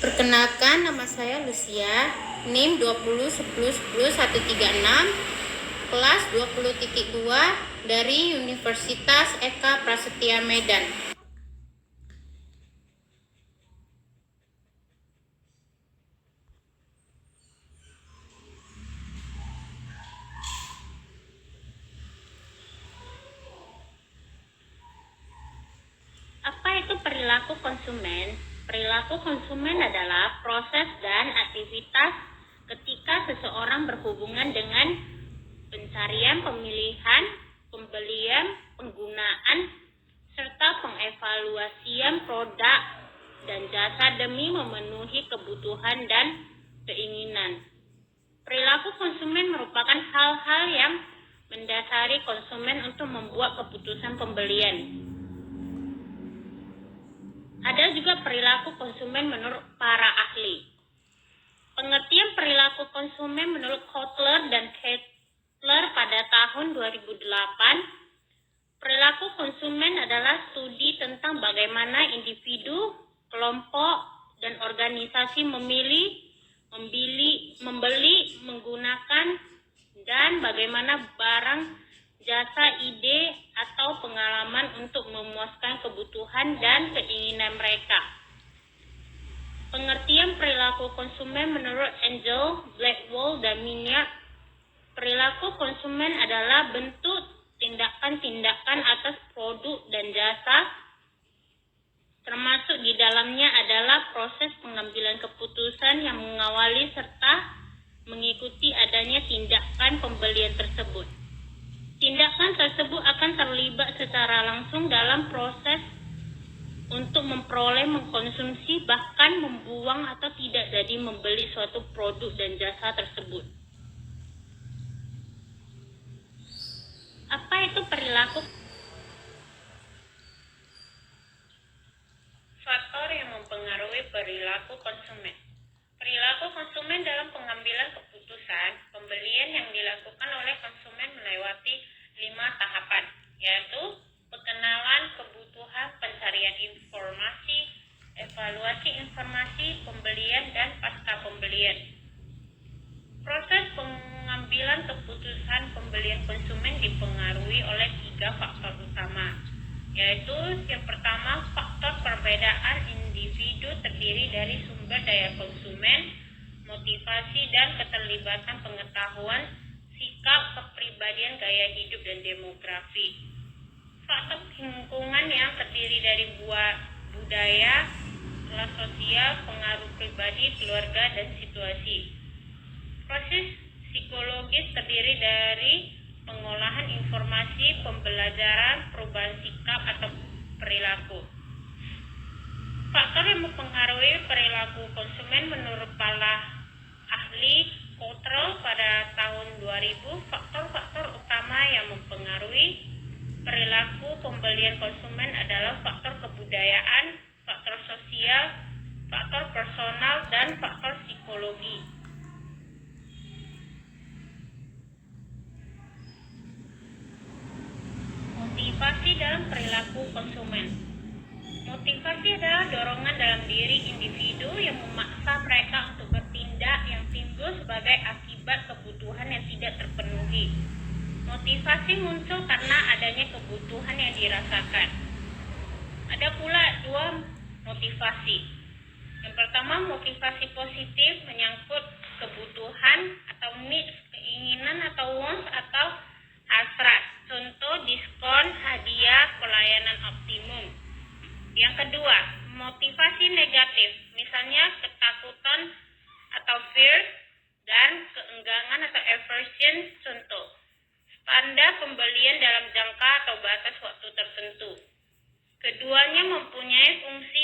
Perkenalkan, nama saya Lucia, NIM 2010100136, kelas 20.2 dari Universitas Eka Prasetya Medan. Apa itu perilaku konsumen? Perilaku konsumen adalah proses dan aktivitas ketika seseorang berhubungan dengan pencarian, pemilihan, pembelian, penggunaan, serta pengevaluasian produk dan jasa demi memenuhi kebutuhan dan keinginan. Perilaku konsumen merupakan hal-hal yang mendasari konsumen untuk membuat keputusan pembelian. Ada juga perilaku konsumen menurut para ahli. Pengertian perilaku konsumen menurut Kotler dan Kettler pada tahun 2008, perilaku konsumen adalah studi tentang bagaimana individu, kelompok, dan organisasi memilih, membeli, menggunakan, dan bagaimana barang, jasa, ide, atau pengalaman untuk memuaskan kebutuhan dan keinginan mereka. Pengertian perilaku konsumen menurut Angel, Blackwell, dan Minyak, perilaku konsumen adalah bentuk tindakan-tindakan atas produk dan jasa, termasuk di dalamnya adalah proses pengambilan keputusan yang mengawali serta mengikuti adanya tindakan pembelian tersebut. Tindakan tersebut akan terlibat secara langsung dalam proses untuk memperoleh, mengkonsumsi, bahkan membuang atau tidak jadi membeli suatu produk dan jasa tersebut. Apa itu perilaku? Faktor yang mempengaruhi perilaku konsumen. Perilaku konsumen dalam pengambilan keputusan pembelian yang dilakukan oleh konsumen melewati 5 tahapan, yaitu pengenalan kebutuhan, pencarian informasi, evaluasi informasi, pembelian, dan pasca pembelian. Proses pengambilan keputusan pembelian konsumen dipengaruhi oleh 3 faktor utama, yaitu yang pertama, faktor perbedaan individu terdiri dari sumber daya konsumen, motivasi, dan keterlibatan pengetahuan, sikap, kepribadian, gaya hidup, dan demografi. Faktor lingkungan yang terdiri dari budaya, kelas sosial, pengaruh pribadi, keluarga, dan situasi. Proses psikologis terdiri dari pengolahan informasi, pembelajaran, perubahan sikap atau perilaku. Faktor yang mempengaruhi perilaku konsumen menurut para ahli Kotler pada tahun 2000, faktor-faktor utama yang mempengaruhi perilaku pembelian konsumen adalah faktor kebudayaan, faktor sosial, faktor personal, dan faktor psikologi. Motivasi dalam perilaku konsumen. Motivasi adalah dorongan dalam diri individu yang memaksa mereka untuk bertindak yang timbul sebagai akibat kebutuhan yang tidak terpenuhi. Motivasi muncul karena adanya kebutuhan yang dirasakan. Ada pula 2 motivasi. Yang pertama, motivasi positif menyangkut kebutuhan atau needs, keinginan atau wants atau hasrat. Contoh diskon, hadiah, pelayanan optimum. Yang kedua, motivasi negatif, misalnya ketakutan atau fear dan keengganan atau aversion. Contoh, tanda pembelian dalam jangka atau batas waktu tertentu. Keduanya mempunyai fungsi